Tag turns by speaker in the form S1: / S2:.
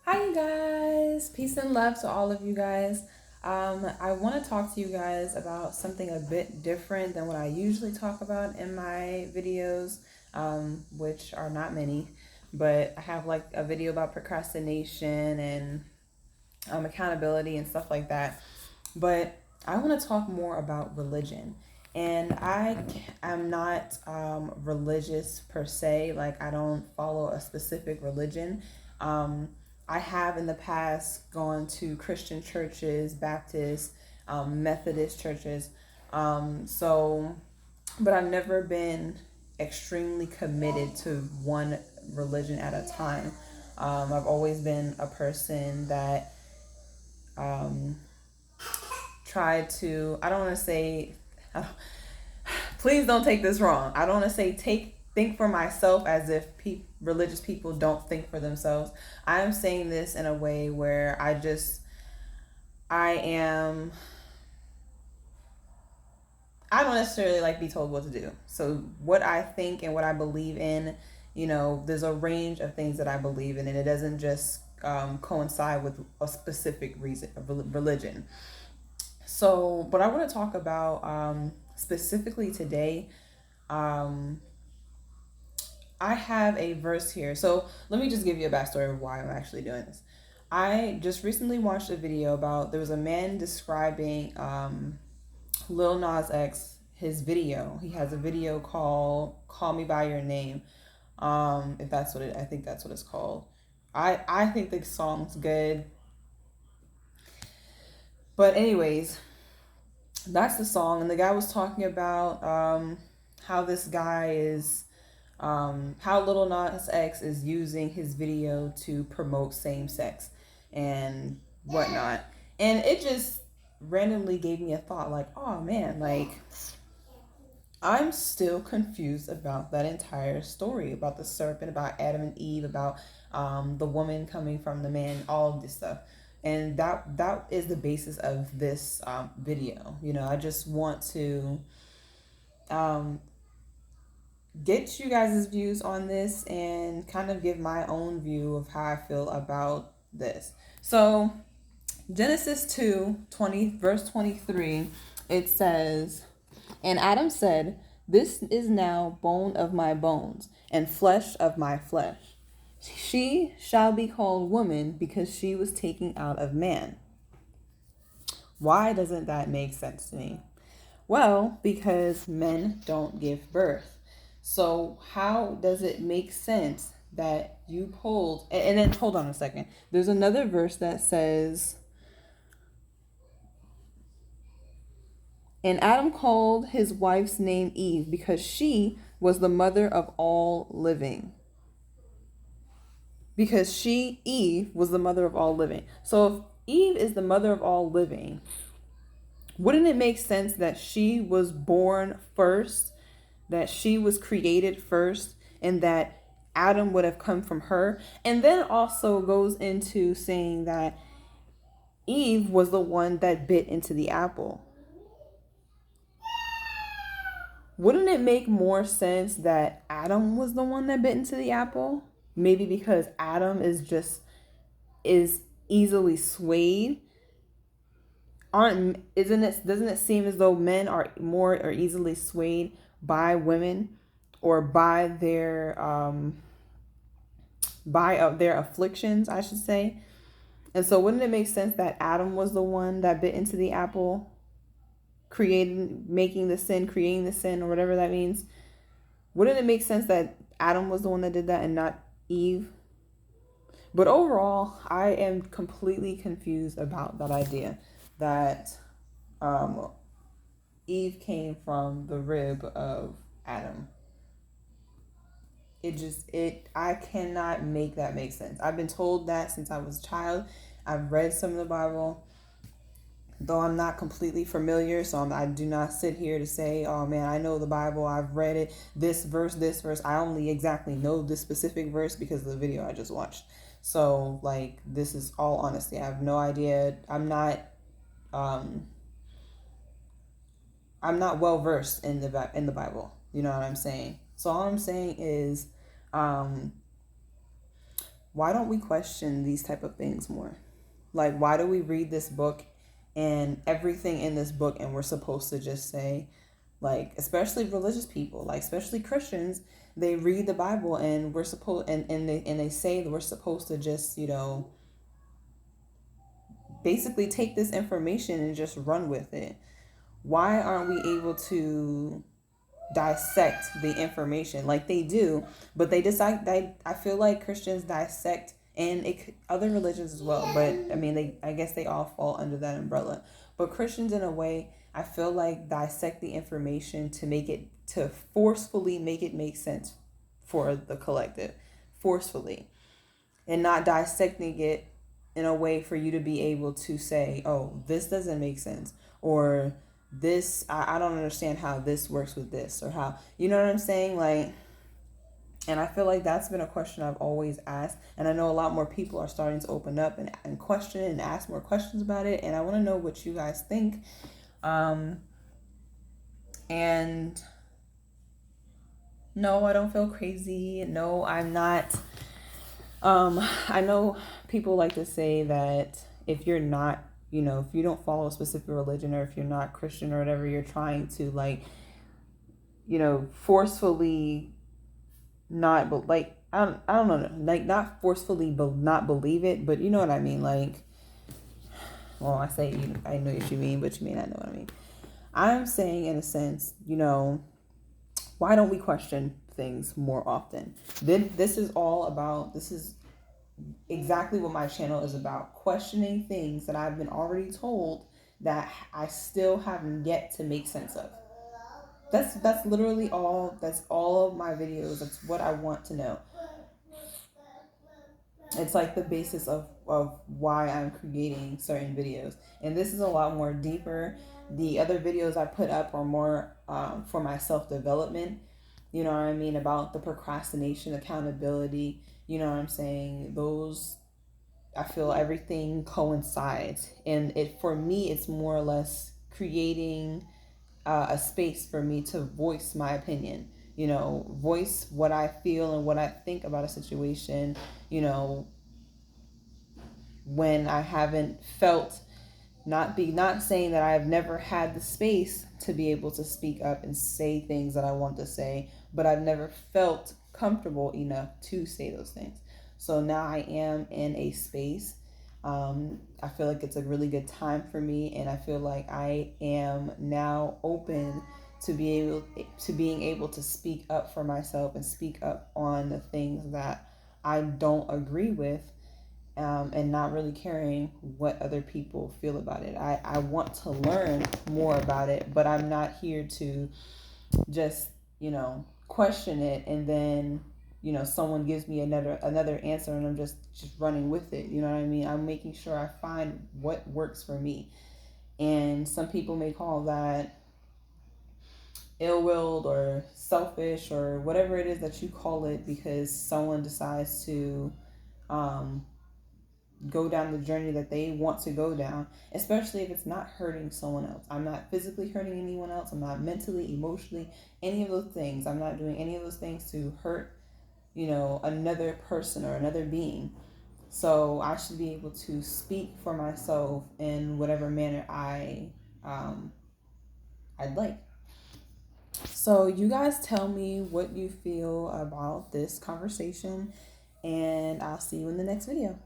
S1: Hi, you guys. Peace and love to all of you guys. I want to talk to you guys about something a bit different than what I usually talk about in my videos, which are not many. But I have like a video about procrastination and accountability and stuff like that. But I want to talk more about religion. And I am not religious per se, like, I don't follow a specific religion. Um, I have in the past gone to Christian churches, Baptist, Methodist churches. So, but I've never been extremely committed to one religion at a time. I've always been a person that um, tried to, I don't want to say, please don't take this wrong. I don't want to say think for myself as if religious people don't think for themselves. I am saying this in a way where I am I don't necessarily like be told what to do. So what I think and what I believe in, there's a range of things that I believe in, and it doesn't just coincide with a specific reason of religion. So, but I want to talk about specifically today. Um, I have a verse here. So let me just give you a backstory of why I'm actually doing this. I just recently watched a video about there was a man describing Lil Nas X, his video. He has a video called "Call Me by Your Name." If that's what I think that's what it's called. I think the song's good, but anyways, that's the song. And the guy was talking about how this guy is how Little Nas X is using his video to promote same sex and whatnot. And it just randomly gave me a thought like, oh man, like, I'm still confused about that entire story about the serpent, about Adam and Eve, about the woman coming from the man, all of this stuff. And that is the basis of this video. I just want to um, get you guys' views on this and kind of give my own view of how I feel about this. So, Genesis 2:20, verse 23, it says, "And Adam said, 'This is now bone of my bones and flesh of my flesh. She shall be called woman because she was taken out of man.'" Why doesn't that make sense to me? Well, because men don't give birth. So how does it make sense that you pulled and then hold on a second. There's another verse that says, "And Adam called his wife's name Eve because she was the mother of all living." Because Eve, was the mother of all living. So if Eve is the mother of all living, wouldn't it make sense that she was born first, that she was created first, and that Adam would have come from her? And then also goes into saying that Eve was the one that bit into the apple. Wouldn't it make more sense that Adam was the one that bit into the apple? Maybe because Adam is easily swayed. Aren't isn't it Doesn't it seem as though men are more or easily swayed by women, or by their afflictions, I should say. And so wouldn't it make sense that Adam was the one that bit into the apple, creating the sin, or whatever that means? Wouldn't it make sense that Adam was the one that did that and not Eve? But overall, I am completely confused about that idea that um, Eve came from the rib of Adam. I cannot make that make sense. I've been told that since I was a child. I've read some of the Bible, though I'm not completely familiar, so I do not sit here to say, oh man, I know the Bible, I've read it, this verse, this verse. I only exactly know this specific verse because of the video I just watched. So, like, this is all honesty. I have no idea. Um, I'm not well versed in the Bible. You know what I'm saying? So all I'm saying is, um, why don't we question these type of things more? Like, why do we read this book and everything in this book and we're supposed to just say, like, especially religious people, like especially Christians, they read the Bible and we're supposed and they say that we're supposed to just, basically take this information and just run with it. Why aren't we able to dissect the information like they do? But they decide, I feel like Christians dissect, and other religions as well, but I mean, I guess they all fall under that umbrella. But Christians, in a way, I feel like dissect the information to forcefully make it make sense for the collective, forcefully, and not dissecting it in a way for you to be able to say, oh, this doesn't make sense, or this, I don't understand how this works with this, or how, you know what I'm saying? Like, and I feel like that's been a question I've always asked. And I know a lot more people are starting to open up and question and ask more questions about it. And I want to know what you guys think. And no, I don't feel crazy. No, I'm not. I know people like to say that if you're not, if you don't follow a specific religion, or if you're not Christian or whatever, you're trying to, like, forcefully not, but like, I don't know, like, not forcefully but not believe it, but you know what I mean. Like, well, I say, I know what you mean, but you may not know what I mean. I'm saying, in a sense, why don't we question things more often? Then this is exactly what my channel is about: questioning things that I've been already told that I still haven't yet to make sense of. That's literally all. That's all of my videos. That's what I want to know. It's like the basis of why I'm creating certain videos. And this is a lot more deeper. The other videos I put up are more for my self-development. You know what I mean? About the procrastination, accountability. You know what I'm saying? Those, I feel everything coincides. And for me, it's more or less creating a space for me to voice my opinion, voice what I feel and what I think about a situation, when I haven't felt, not saying that I've never had the space to be able to speak up and say things that I want to say, but I've never felt comfortable enough to say those things. So now I am in a space. I feel like it's a really good time for me, and I feel like I am now open to being able to speak up for myself and speak up on the things that I don't agree with, and not really caring what other people feel about it. I want to learn more about it, but I'm not here to just, question it, and then, someone gives me another answer and I'm just running with it. You know what I mean? I'm making sure I find what works for me. And some people may call that ill-willed or selfish or whatever it is that you call it, because someone decides to go down the journey that they want to go down, especially if it's not hurting someone else. I'm not physically hurting anyone else. I'm not mentally, emotionally, any of those things. I'm not doing any of those things to hurt, another person or another being. So I should be able to speak for myself in whatever manner I'd like. So you guys tell me what you feel about this conversation, and I'll see you in the next video.